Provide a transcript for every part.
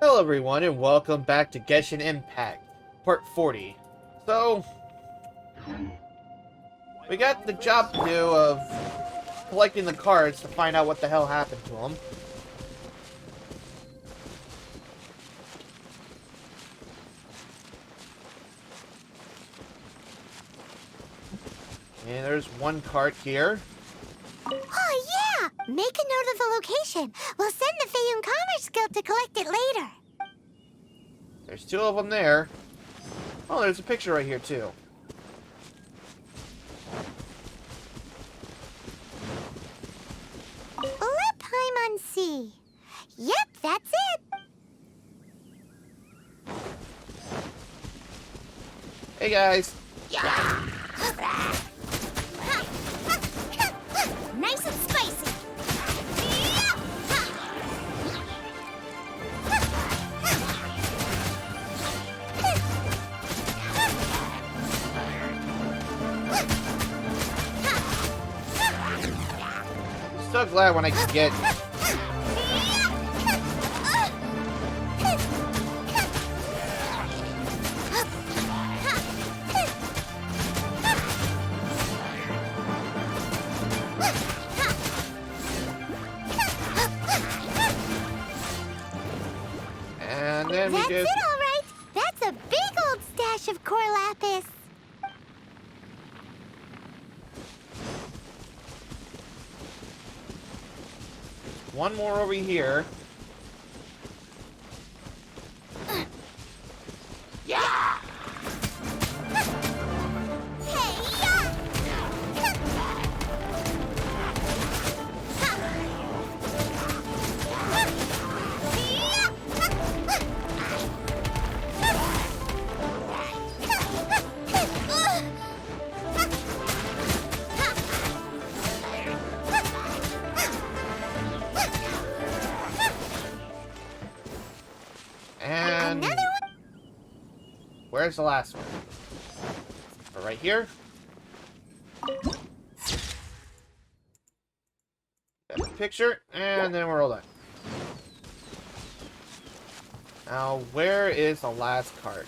Hello everyone and welcome back to Genshin Impact, part 40. So, we got the job to do of collecting the cards to find out what the hell happened to them. And there's one card here. Oh, yeah! Make a note of the location. We'll send the Fayum Commerce Guild to collect it later. There's two of them there. Oh, there's a picture right here too. Let Paimon see. Yep, that's it. Hey guys. Nice and spicy. So glad when I can get... And then we That's just... it, all right. That's a big old stash of core lapis. One more over here. And... Another one? Where's the last one? Right here? Got the picture, and then we're all done. Now, where is the last card?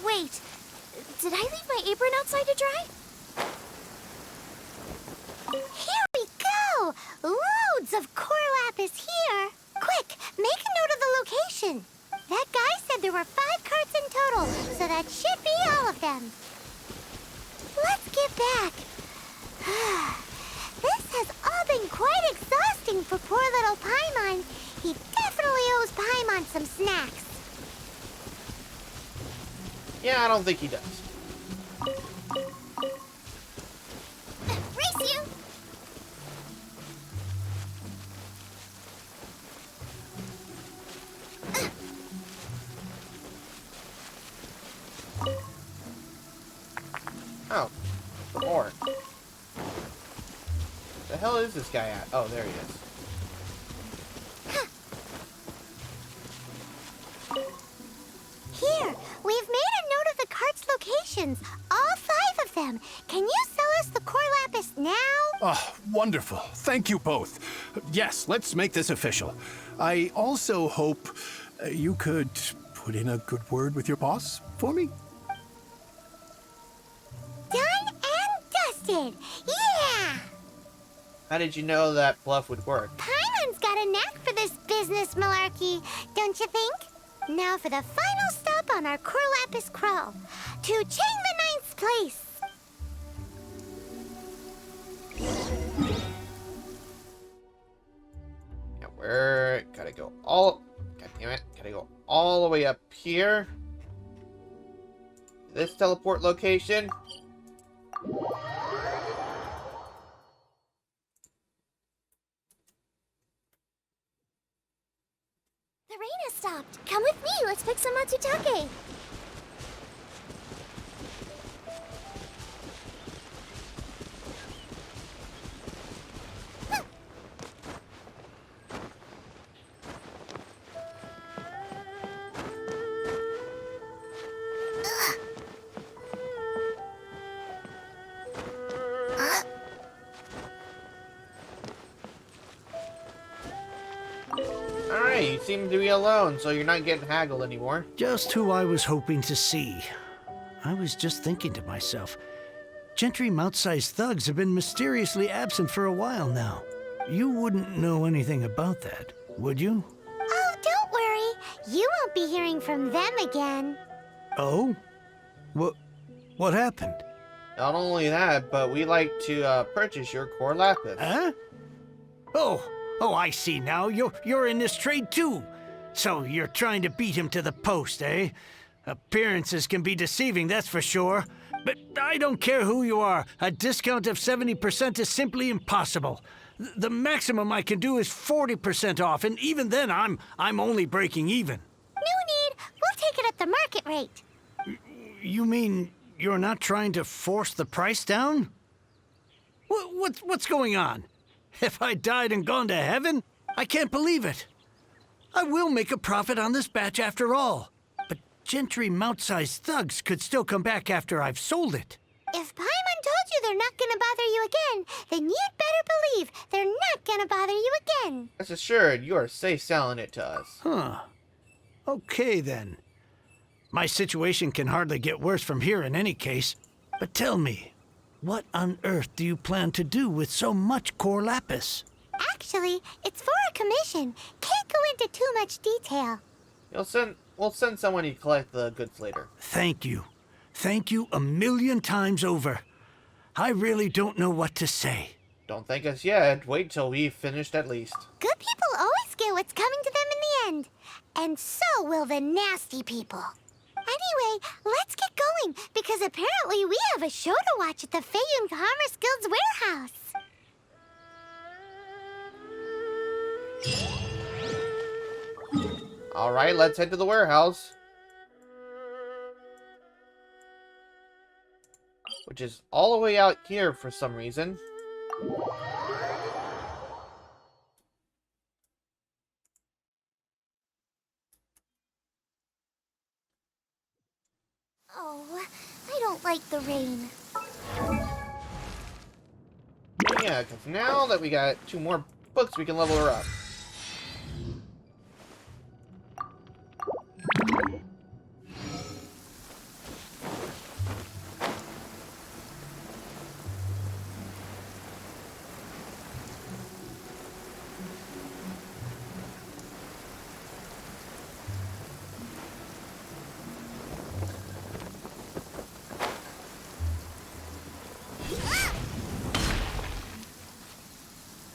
Wait, did I leave my apron outside to dry? Here we go! Loads of core lapis here! Quick, make a note of the location. That guy said there were 5 carts in total, so that should be all of them. Let's get back. This has all been quite exhausting for poor little Paimon. He definitely owes Paimon some snacks. Yeah, I don't think he does. Race you! Oh, some more. The hell is this guy at? Oh, there he is. Here, we've made a note of the cart's locations. All 5 of them. Can you sell us the core lapis now? Oh, wonderful. Thank you both. Yes, let's make this official. I also hope you could put in a good word with your boss for me. Done and dusted. Yeah! How did you know that bluff would work? Paimon's got a knack for this business malarkey, don't you think? Now for the final stop on our core lapis crawl. To Chain the Ninth's place. Yeah, where... Gotta go all... God damn it. Gotta go all the way up here. This teleport location. The rain has stopped. Come with me. Let's pick some matsutake. Hey, you seem to be alone, so you're not getting haggled anymore. Just who I was hoping to see. I was just thinking to myself, Gentry mouth-sized thugs have been mysteriously absent for a while now. You wouldn't know anything about that, would you? Oh, don't worry. You won't be hearing from them again. Oh? What happened? Not only that, but we like to purchase your core lapis. Huh? Oh, I see now. You're in this trade too. So you're trying to beat him to the post, eh? Appearances can be deceiving, that's for sure. But I don't care who you are. A discount of 70% is simply impossible. The maximum I can do is 40% off, and even then I'm only breaking even. No need. We'll take it at the market rate. You mean you're not trying to force the price down? What's going on? Have I died and gone to heaven? I can't believe it. I will make a profit on this batch after all. But Gentry mouth-sized thugs could still come back after I've sold it. If Paimon told you they're not gonna bother you again, then you'd better believe they're not gonna bother you again. Rest assured, you are safe selling it to us. Huh. Okay, then. My situation can hardly get worse from here in any case. But tell me, what on earth do you plan to do with so much core lapis? Actually, it's for a commission. Can't go into too much detail. We'll send someone to collect the goods later. Thank you. Thank you a million times over. I really don't know what to say. Don't thank us yet. Wait till we've finished at least. Good people always get what's coming to them in the end. And so will the nasty people. Anyway, let's get going, because apparently we have a show to watch at the Feiyun Commerce Guild's warehouse. Alright, let's head to the warehouse. Which is all the way out here for some reason. Oh, I don't like the rain. Yeah, because now that we got 2 more books, we can level her up.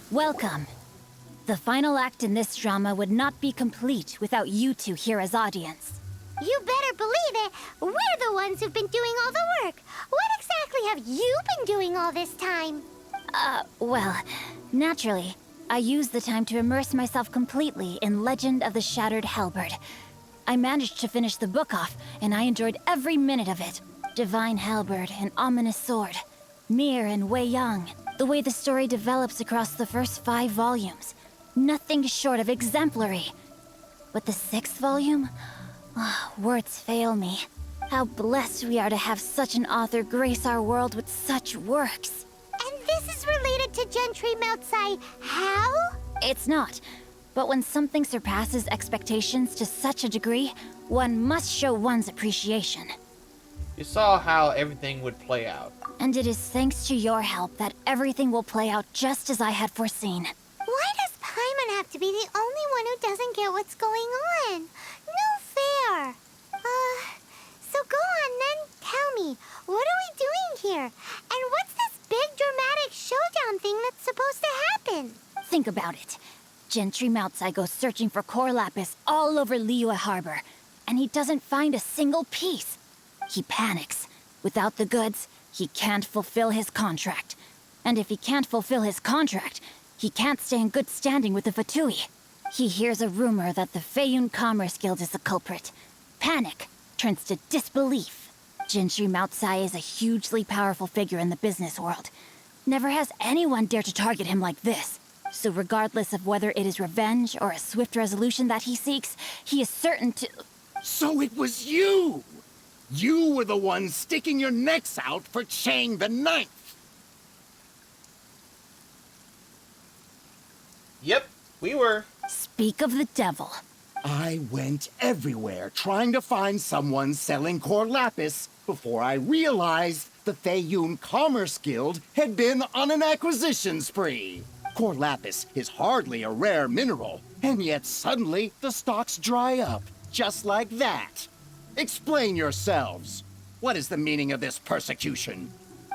Welcome. The final act in this drama would not be complete without you two here as audience. You better believe it. We're the ones who've been doing all the work. What exactly have you been doing all this time? Well, naturally, I used the time to immerse myself completely in Legend of the Shattered Halberd. I managed to finish the book off, and I enjoyed every minute of it. Divine Halberd, an ominous sword. Mir and Wei Yang. The way the story develops across the first 5 volumes. Nothing short of exemplary. But the 6th volume? Words fail me. How blessed we are to have such an author grace our world with such works. And this is related to Gentry Moutsai. How? It's not. But when something surpasses expectations to such a degree, one must show one's appreciation. You saw how everything would play out. And it is thanks to your help that everything will play out just as I had foreseen. Why does Paimon have to be the only one who doesn't get what's going on? No fair. So go on then, tell me, what are we doing here? And what's this big dramatic showdown thing that's supposed to happen? Think about it. Gentry Moutsai goes searching for core lapis all over Liyue Harbor, and he doesn't find a single piece. He panics. Without the goods, he can't fulfill his contract. And if he can't fulfill his contract, he can't stay in good standing with the Fatui. He hears a rumor that the Feiyun Commerce Guild is the culprit. Panic turns to disbelief. Gentry Moutsai is a hugely powerful figure in the business world. Never has anyone dared to target him like this. So regardless of whether it is revenge or a swift resolution that he seeks, he is certain to... So it was you! You were the one sticking your necks out for Chang the Ninth. Yep, we were. Speak of the devil. I went everywhere trying to find someone selling core lapis before I realized the Feiyun Commerce Guild had been on an acquisition spree. Core lapis is hardly a rare mineral, and yet suddenly the stocks dry up, just like that. Explain yourselves. What is the meaning of this persecution?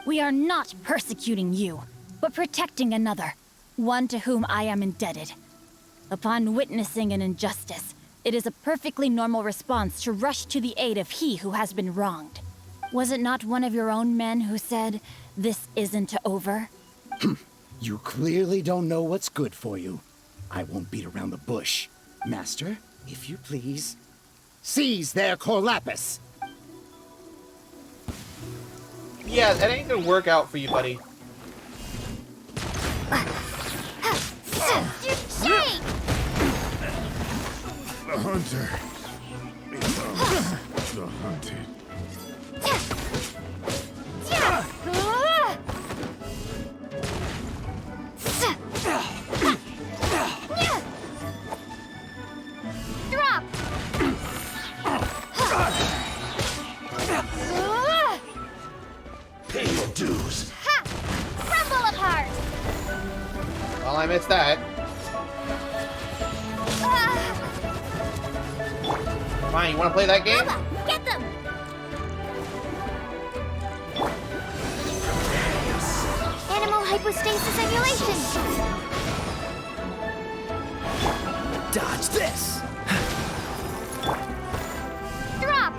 We are not persecuting you, but protecting another, one to whom I am indebted. Upon witnessing an injustice, it is a perfectly normal response to rush to the aid of he who has been wronged. Was it not one of your own men who said, "This isn't over"? You clearly don't know what's good for you. I won't beat around the bush. Master, if you please, seize their core lapis. Yeah, that ain't gonna work out for you, buddy. The hunter. The hunted. Drop! Pay your dues. Ha! Crumble apart! Well, I missed that. Fine, you wanna play that game? Bubba, get them! Animal hypostasis emulation! Dodge this! Drop!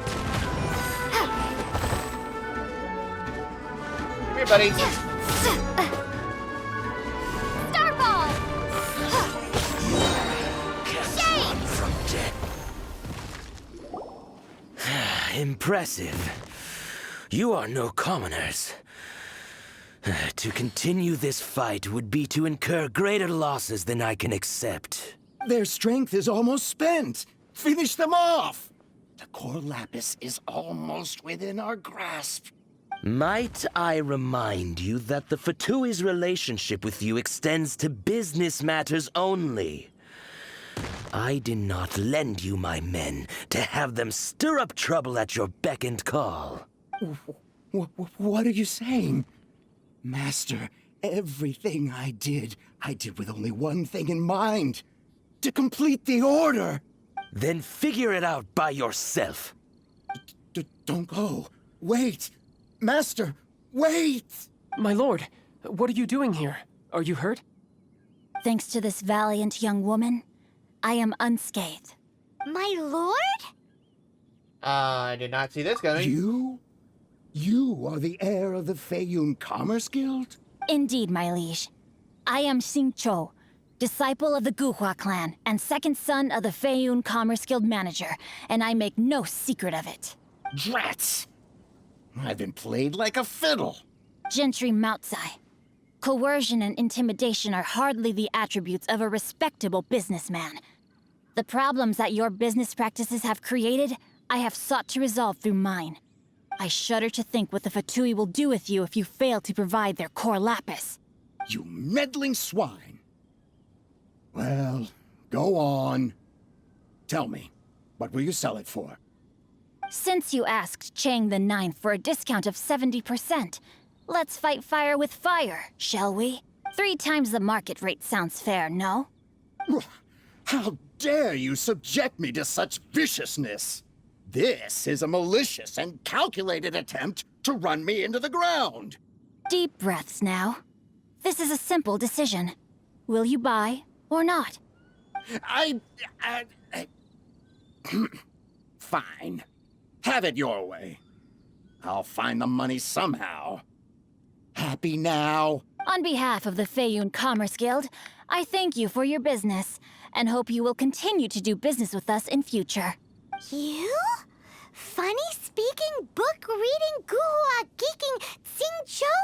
Come here, buddy. Starball! Shade! From death. Impressive. You are no commoners. To continue this fight would be to incur greater losses than I can accept. Their strength is almost spent. Finish them off. The core lapis is almost within our grasp. Might I remind you that the Fatui's relationship with you extends to business matters only? I did not lend you my men to have them stir up trouble at your beck and call. What are you saying? Master, everything I did with only one thing in mind. To complete the order. Then figure it out by yourself. Don't go. Wait. Master, wait! My lord, what are you doing here? Are you hurt? Thanks to this valiant young woman, I am unscathed. My lord? I did not see this coming. You? You are the heir of the Feiyun Commerce Guild? Indeed, my liege. I am Xingqiu, disciple of the Guhua clan and second son of the Feiyun Commerce Guild manager, and I make no secret of it. Drats! I've been played like a fiddle. Gentry Moutsai. Coercion and intimidation are hardly the attributes of a respectable businessman. The problems that your business practices have created, I have sought to resolve through mine. I shudder to think what the Fatui will do with you if you fail to provide their core lapis. You meddling swine. Well, go on. Tell me, what will you sell it for? Since you asked Chang the Ninth for a discount of 70%, let's fight fire with fire, shall we? 3 times the market rate sounds fair, no? How dare you subject me to such viciousness? This is a malicious and calculated attempt to run me into the ground. Deep breaths now. This is a simple decision. Will you buy or not? I Fine. Have it your way. I'll find the money somehow. Happy now? On behalf of the Feiyun Commerce Guild, I thank you for your business, and hope you will continue to do business with us in future. You? Funny-speaking, book-reading, guhua geeking Xingqiu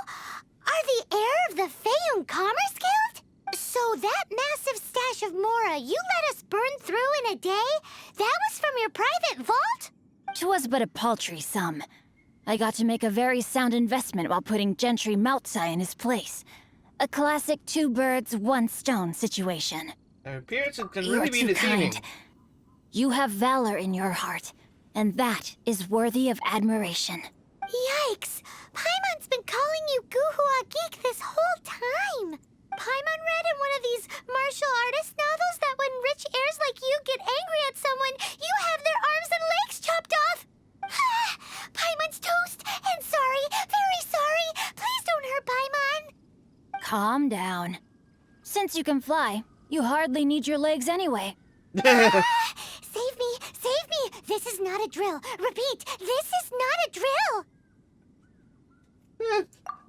are the heir of the Feiyun Commerce Guild? So that massive stash of Mora you let us burn through in a day, that was from your private vault? 'Twas but a paltry sum. I got to make a very sound investment while putting Gentry Moutsai in his place. A classic 2 birds, 1 stone situation. An appearance can You're really be too deceiving. kind. You have valor in your heart, and that is worthy of admiration. Yikes! Paimon's been calling you Guhua Geek this whole time! Paimon read in one of these martial artist novels that when rich heirs like you get angry at someone, you have their arms and legs chopped off! Paimon's toast! And sorry, very sorry! Please don't hurt Paimon! Calm down. Since you can fly, you hardly need your legs anyway. Save me! Save me! This is not a drill! Repeat, this is not a drill!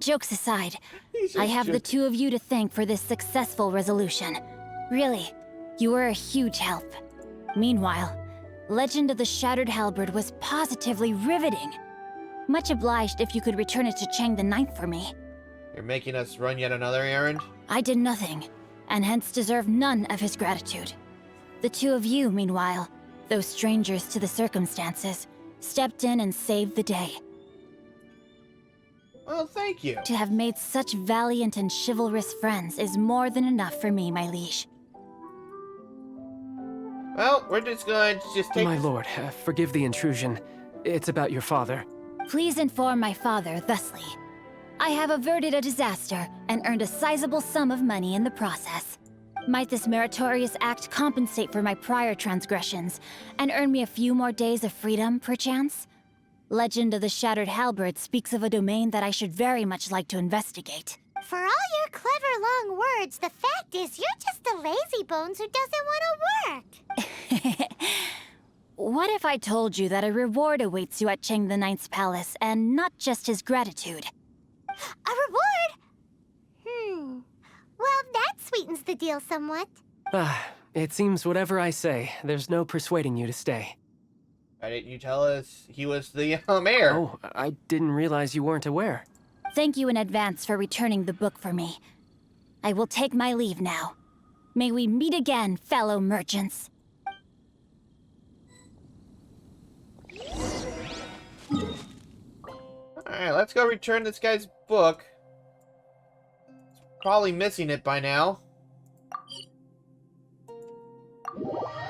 Jokes aside, He's I just have the joking. two of you to thank for this successful resolution. Really, you were a huge help. Meanwhile, Legend of the Shattered Halberd was positively riveting. Much obliged if you could return it to Chang the Ninth for me. You're making us run yet another errand? I did nothing, and hence deserve none of his gratitude. The two of you, meanwhile, though strangers to the circumstances, stepped in and saved the day. Well, thank you. To have made such valiant and chivalrous friends is more than enough for me, my liege. Well, we're just going to just take My this- lord, forgive the intrusion. It's about your father. Please inform my father thusly. I have averted a disaster and earned a sizable sum of money in the process. Might this meritorious act compensate for my prior transgressions and earn me a few more days of freedom, perchance? Legend of the Shattered Halberd speaks of a domain that I should very much like to investigate. For all your clever long words, the fact is you're just a lazy bones who doesn't want to work. What if I told you that a reward awaits you at Chang the Ninth's palace, and not just his gratitude? A reward? Well, that sweetens the deal somewhat. It seems whatever I say, there's no persuading you to stay. Why didn't you tell us he was the mayor? Oh, I didn't realize you weren't aware. Thank you in advance for returning the book for me. I will take my leave now. May we meet again, fellow merchants. Alright, let's go return this guy's book. He's probably missing it by now.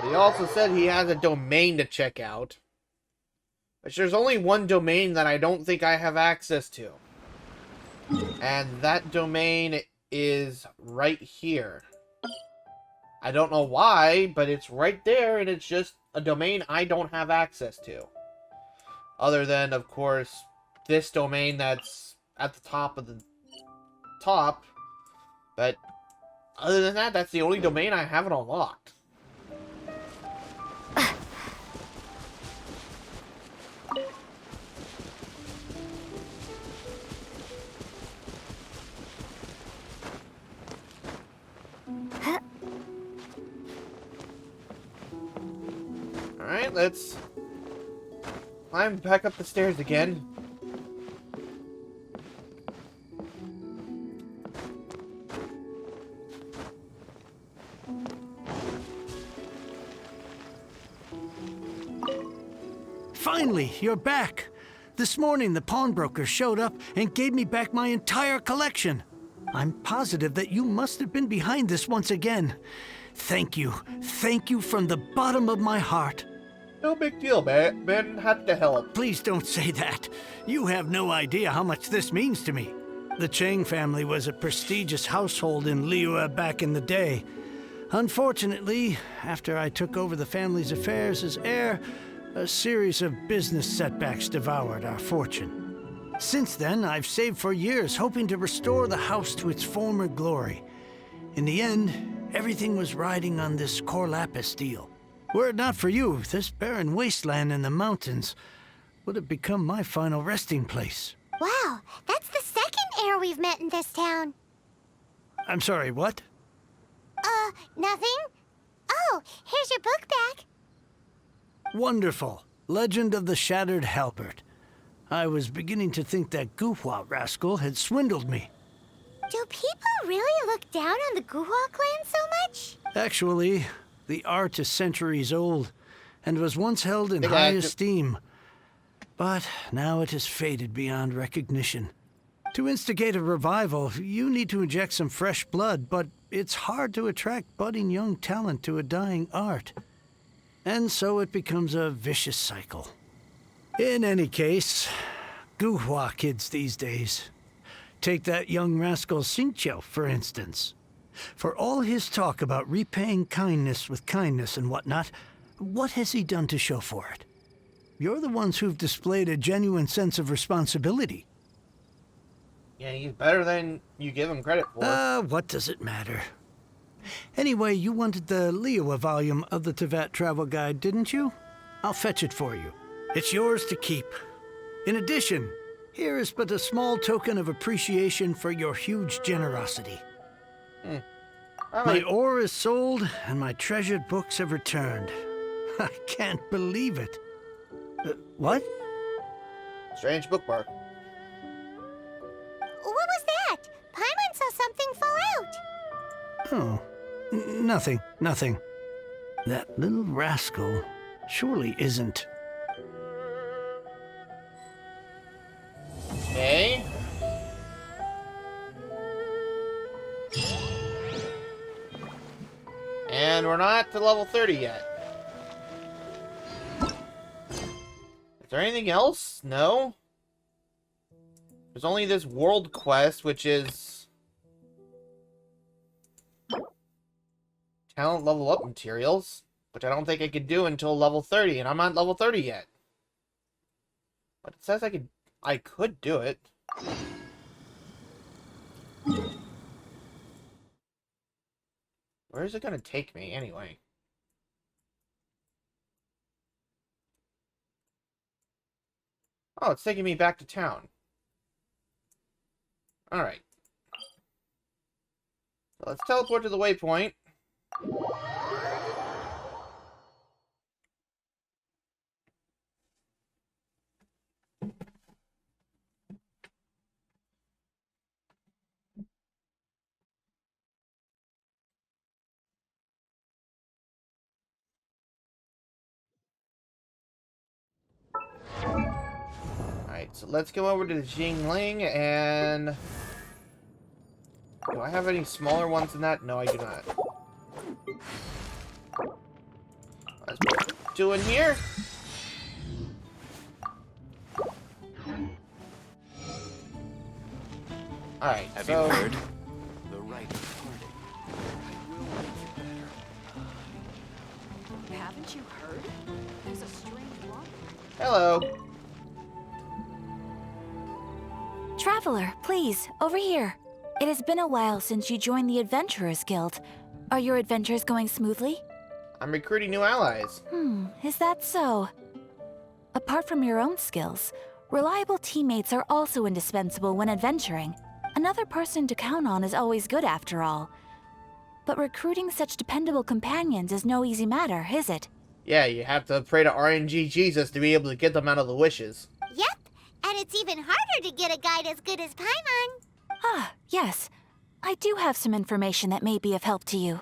He also said he has a domain to check out. But there's only one domain that I don't think I have access to. And that domain is right here. I don't know why, but it's right there, and it's just a domain I don't have access to. Other than, of course, this domain that's at the top of the top. But other than that, that's the only domain I haven't unlocked. Alright, let's climb back up the stairs again. Finally, you're back. This morning, the pawnbroker showed up and gave me back my entire collection. I'm positive that you must have been behind this once again. Thank you. Thank you from the bottom of my heart. No big deal, man. Ben had to help. Please don't say that. You have no idea how much this means to me. The Chang family was a prestigious household in Liyue back in the day. Unfortunately, after I took over the family's affairs as heir, a series of business setbacks devoured our fortune. Since then, I've saved for years, hoping to restore the house to its former glory. In the end, everything was riding on this Corlapis deal. Were it not for you, this barren wasteland in the mountains would have become my final resting place. Wow, that's the second heir we've met in this town. I'm sorry, what? Nothing? Oh, here's your book back. Wonderful. Legend of the Shattered Halberd. I was beginning to think that Guhua rascal had swindled me. Do people really look down on the Guhua clan so much? Actually, the art is centuries old and was once held in Big high actor. esteem. But now it has faded beyond recognition. To instigate a revival, you need to inject some fresh blood, but it's hard to attract budding young talent to a dying art. And so it becomes a vicious cycle. In any case, Guhua kids these days. Take that young rascal Xingqiu, for instance. For all his talk about repaying kindness with kindness and whatnot, what has he done to show for it? You're the ones who've displayed a genuine sense of responsibility. Yeah, he's better than you give him credit for. What does it matter? Anyway, you wanted the Liyue volume of the Teyvat travel guide, didn't you? I'll fetch it for you. It's yours to keep. In addition, here is but a small token of appreciation for your huge generosity. My ore is sold, and my treasured books have returned. I can't believe it. What? Strange bookmark. What was that? Paimon saw something fall out. Oh, nothing. That little rascal surely isn't. Okay. And we're not to level 30 yet. Is there anything else? No? There's only this world quest, which is talent level up materials, which I don't think I could do until level 30, and I'm not level 30 yet. But it says I could do it. Where is it going to take me, anyway? Oh, it's taking me back to town. Alright. So let's teleport to the waypoint. Alright, so let's go over to the Jingling and... Do I have any smaller ones than that? No, I do not. Let's put 2 in here. Alright, Have so... you heard? The right party. Haven't you heard? There's a strange one. Hello. Traveler, please, over here. It has been a while since you joined the Adventurers Guild. Are your adventures going smoothly? I'm recruiting new allies. Is that so? Apart from your own skills, reliable teammates are also indispensable when adventuring. Another person to count on is always good after all. But recruiting such dependable companions is no easy matter, is it? Yeah, you have to pray to RNG Jesus to be able to get them out of the wishes. Yep, and it's even harder to get a guide as good as Paimon. Ah, yes. I do have some information that may be of help to you.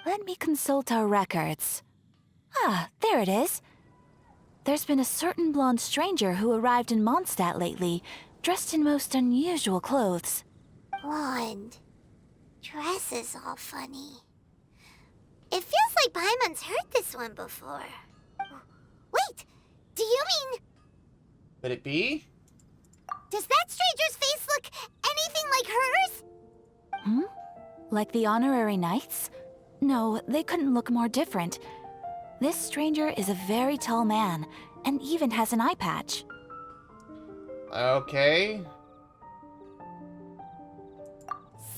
Let me consult our records. Ah, there it is. There's been a certain blonde stranger who arrived in Mondstadt lately, dressed in most unusual clothes. Blonde. Dress is all funny. It feels like Paimon's heard this one before. Wait, do you mean... Could it be? Does that stranger's face look anything like hers? Like the honorary knights? No, they couldn't look more different. This stranger is a very tall man, and even has an eye patch. Okay.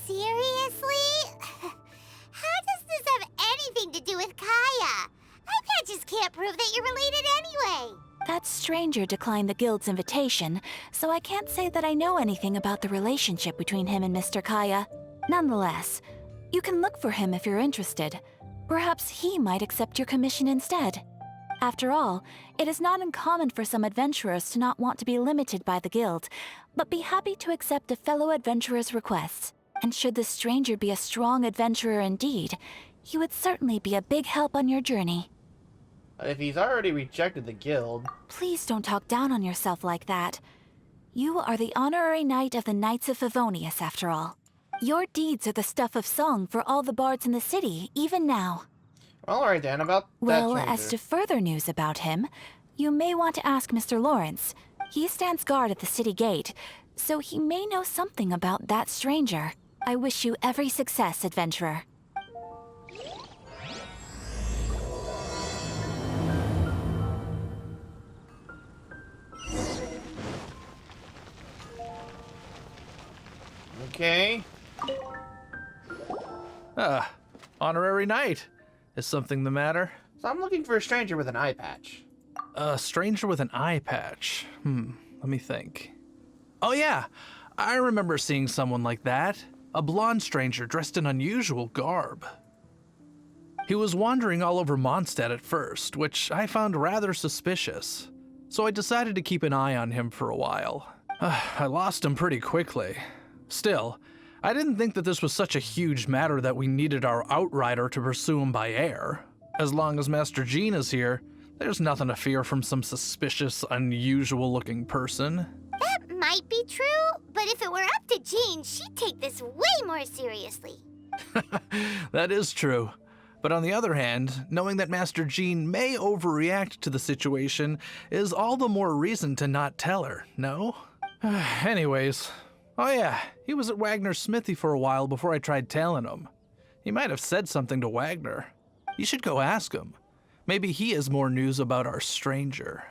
Seriously? How does this have anything to do with Kaya? Eye patches can't prove that you're related anyway. That stranger declined the guild's invitation, so I can't say that I know anything about the relationship between him and Mr. Kaya. Nonetheless, you can look for him if you're interested. Perhaps he might accept your commission instead. After all, it is not uncommon for some adventurers to not want to be limited by the guild, but be happy to accept a fellow adventurer's requests. And should the stranger be a strong adventurer indeed, he would certainly be a big help on your journey. If he's already rejected the guild... Please don't talk down on yourself like that. You are the honorary knight of the Knights of Favonius, after all. Your deeds are the stuff of song for all the bards in the city, even now. Well, alright then, about Well, that as stranger. to further news about him, you may want to ask Mr. Lawrence. He stands guard at the city gate, so he may know something about that stranger. I wish you every success, adventurer. Okay. Honorary knight. Is something the matter? So I'm looking for a stranger with an eye patch. A stranger with an eye patch. Let me think. Oh yeah, I remember seeing someone like that. A blonde stranger dressed in unusual garb. He was wandering all over Mondstadt at first, which I found rather suspicious. So I decided to keep an eye on him for a while. I lost him pretty quickly. Still, I didn't think that this was such a huge matter that we needed our outrider to pursue him by air. As long as Master Jean is here, there's nothing to fear from some suspicious, unusual-looking person. That might be true, but if it were up to Jean, she'd take this way more seriously. That is true. But on the other hand, knowing that Master Jean may overreact to the situation is all the more reason to not tell her, no? Anyways, oh yeah, he was at Wagner's smithy for a while before I tried tailing him. He might have said something to Wagner. You should go ask him. Maybe he has more news about our stranger.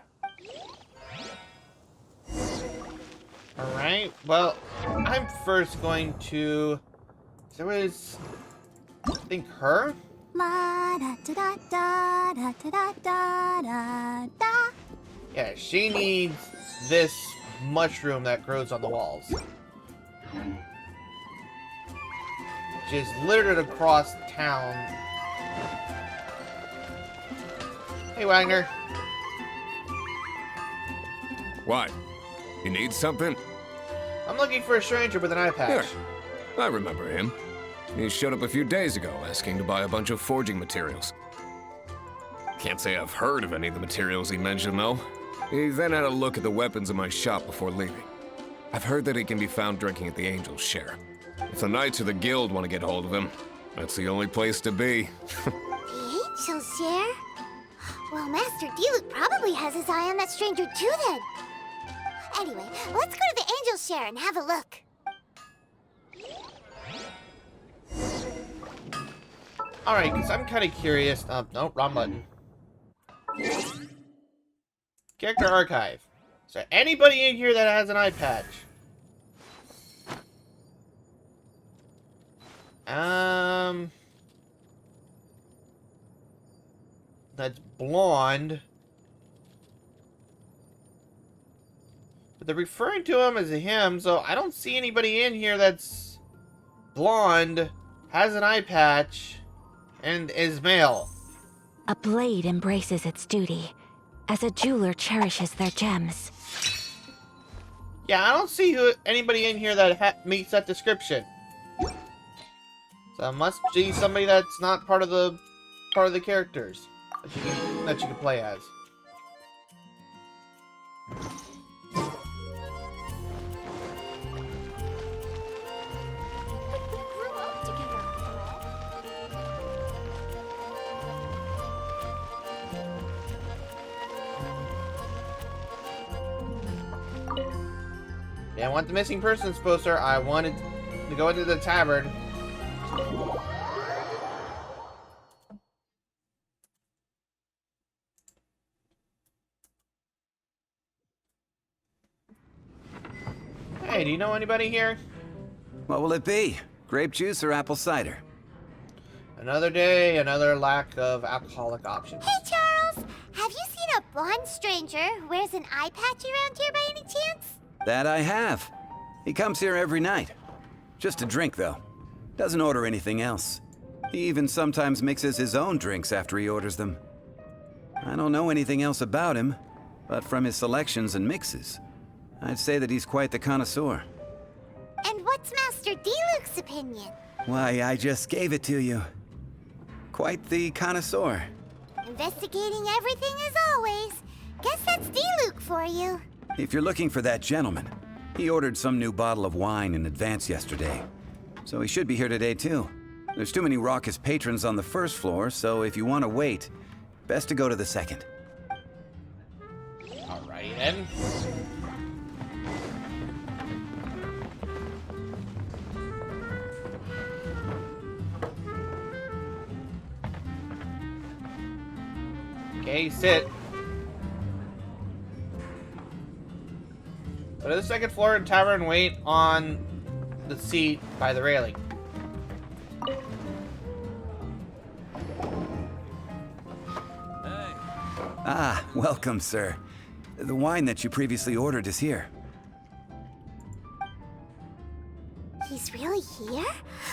Alright, well, I'm first going to... There was... I think her? Yeah, she needs this mushroom that grows on the walls. Which is littered across town. Hey, Wagner. What? You need something? I'm looking for a stranger with an eye patch. Yeah, I remember him. He showed up a few days ago asking to buy a bunch of forging materials. Can't say I've heard of any of the materials he mentioned, though. He then had a look at the weapons in my shop before leaving. I've heard that he can be found drinking at the Angel's Share. If the Knights or the Guild want to get hold of him, that's the only place to be. The Angel's Share? Well, Master D-Luke probably has his eye on that stranger too, then. Anyway, let's go to the Angel's Share and have a look. Alright, because I'm kind of curious. No, wrong button. Character archive. Is there anybody in here that has an eye patch? That's blonde. But they're referring to him as a him, so I don't see anybody in here that's blonde, has an eye patch, and is male. A blade embraces its duty, as a jeweler cherishes their gems. Yeah, I don't see anybody in here that meets that description. So it must be somebody that's not part of the characters that you can play as. Grew up together after all. Yeah, I want the missing persons poster. I wanted to go into the tavern. Hey, do you know anybody here? What will it be? Grape juice or apple cider? Another day, another lack of alcoholic options. Hey, Charles! Have you seen a blonde stranger who wears an eye patch around here by any chance? That I have. He comes here every night. Just a drink, though. Doesn't order anything else. He even sometimes mixes his own drinks after he orders them. I don't know anything else about him, but from his selections and mixes, I'd say that he's quite the connoisseur. And what's Master D-Luke's opinion? Why, I just gave it to you. Quite the connoisseur. Investigating everything as always. Guess that's D-Luke for you. If you're looking for that gentleman, he ordered some new bottle of wine in advance yesterday. so he should be here today too. There's too many raucous patrons on the first floor, so if you want to wait, best to go to the second. Alrighty then. Okay, sit. Go to the second floor and tavern and wait on the seat by the railing. Ah, welcome, sir. The wine that you previously ordered is here. He's really here?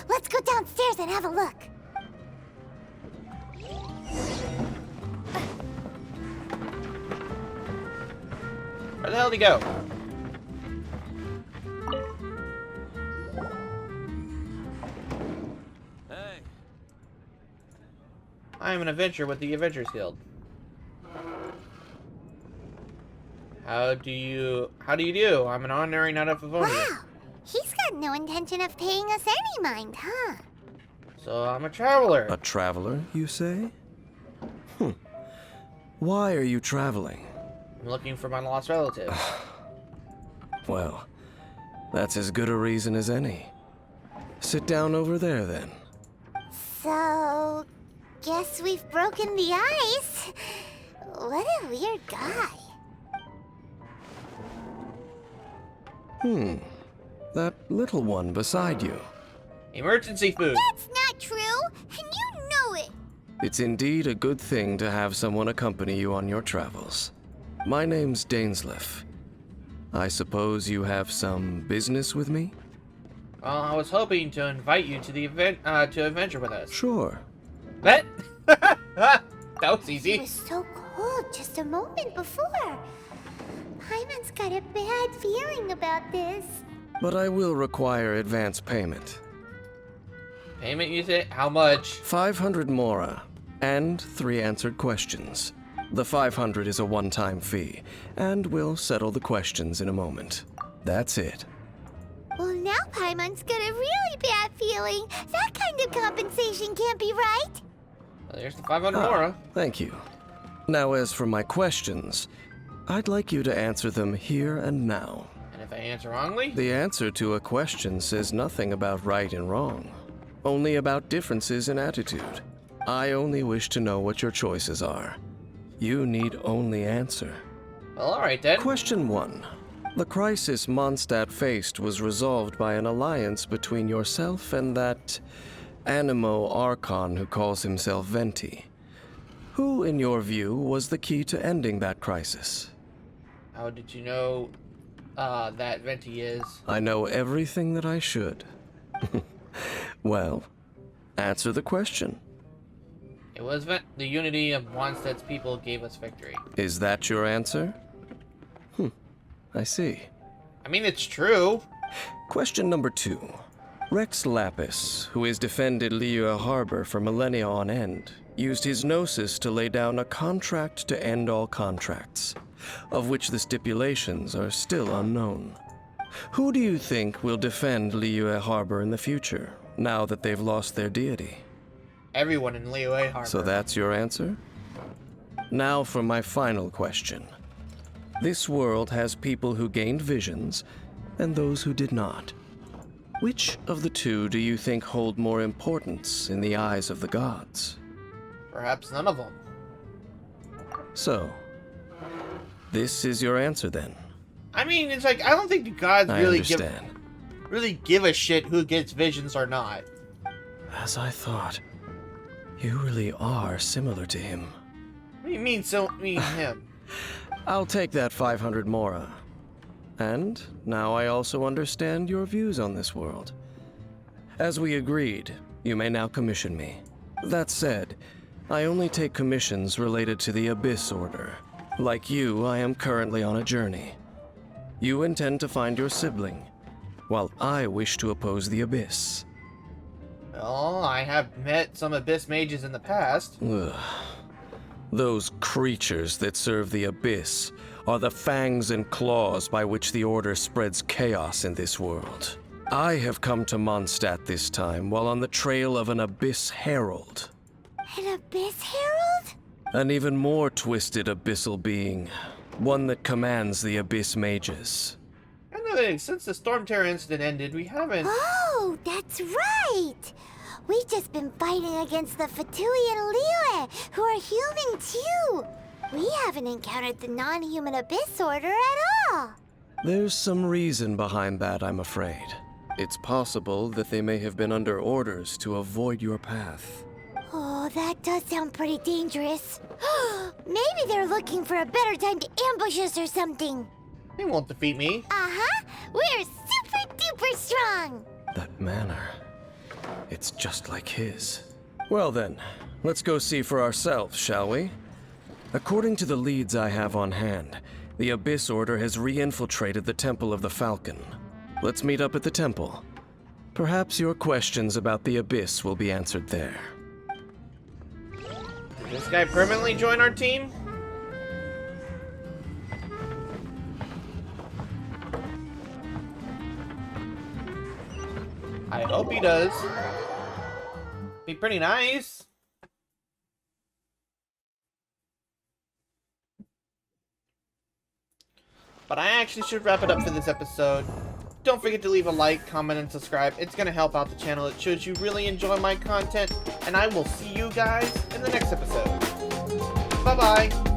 Let's go downstairs and have a look. Where the hell did he go? Hey. I am an adventurer with the Adventurers Guild. How do you do? I'm an honorary knight of Livonia. Wow, he's got no intention of paying us any mind, huh? So I'm a traveler. A traveler, you say? Why are you traveling? I'm looking for my lost relative. Well, that's as good a reason as any. Sit down over there, then. So, guess we've broken the ice. What a weird guy. That little one beside you. Emergency food. That's not true, and you know it. It's indeed a good thing to have someone accompany you on your travels. My name's Dainsleif. I suppose you have some business with me? Well, I was hoping to invite you to the event, to adventure with us. Sure. That? That was He easy. was so cold just a moment before. Paimon's got a bad feeling about this. But I will require advance payment. Payment, you say? How much? 500 mora, and 3 answered questions. The 500 is a one-time fee, and we'll settle the questions in a moment. That's it. Well, now Paimon's got a really bad feeling. That kind of compensation can't be right. Well, there's the 500 mora. Thank you. Now, as for my questions, I'd like you to answer them here and now. And if I answer wrongly? The answer to a question says nothing about right and wrong, only about differences in attitude. I only wish to know what your choices are. You need only answer. Well, alright then. Question 1. The crisis Mondstadt faced was resolved by an alliance between yourself and that Animo Archon who calls himself Venti. Who, in your view, was the key to ending that crisis? How did you know that Venti is? I know everything that I should. Well, answer the question. It was the unity of Mondstadt's people gave us victory. Is that your answer? I see. I mean, it's true. Question number 2. Rex Lapis, who has defended Liyue Harbor for millennia on end, used his gnosis to lay down a contract to end all contracts, of which the stipulations are still unknown. Who do you think will defend Liyue Harbor in the future, now that they've lost their deity? Everyone in Liyue Harbor. So that's your answer? Now for my final question. This world has people who gained visions, and those who did not. Which of the two do you think hold more importance in the eyes of the gods? Perhaps none of them. So, this is your answer then? I mean, it's like, I don't think the gods really understand. give a shit who gets visions or not. As I thought. You really are similar to him. What do you mean, him? I'll take that 500 mora. And now I also understand your views on this world. As we agreed, you may now commission me. That said, I only take commissions related to the Abyss Order. Like you, I am currently on a journey. You intend to find your sibling, while I wish to oppose the Abyss. Well, I have met some Abyss mages in the past. Ugh. Those creatures that serve the Abyss are the fangs and claws by which the Order spreads chaos in this world. I have come to Mondstadt this time while on the trail of an Abyss Herald. An Abyss Herald? An even more twisted abyssal being. One that commands the Abyss Mages. I know that since the Storm Terror incident ended, we haven't... Oh, that's right! We've just been fighting against the Fatui and Liyue, who are human too! We haven't encountered the non-human Abyss Order at all! There's some reason behind that, I'm afraid. It's possible that they may have been under orders to avoid your path. Oh, that does sound pretty dangerous. Maybe they're looking for a better time to ambush us or something. They won't defeat me. Uh-huh. We're super duper strong. That manner. It's just like his. Well then, let's go see for ourselves, shall we? According to the leads I have on hand, the Abyss Order has re-infiltrated the Temple of the Falcon. Let's meet up at the temple. Perhaps your questions about the Abyss will be answered there. Did this guy permanently join our team? I hope he does. Be pretty nice. But I actually should wrap it up for this episode. Don't forget to leave a like, comment, and subscribe. It's going to help out the channel. It shows you really enjoy my content. And I will see you guys in the next episode. Bye-bye.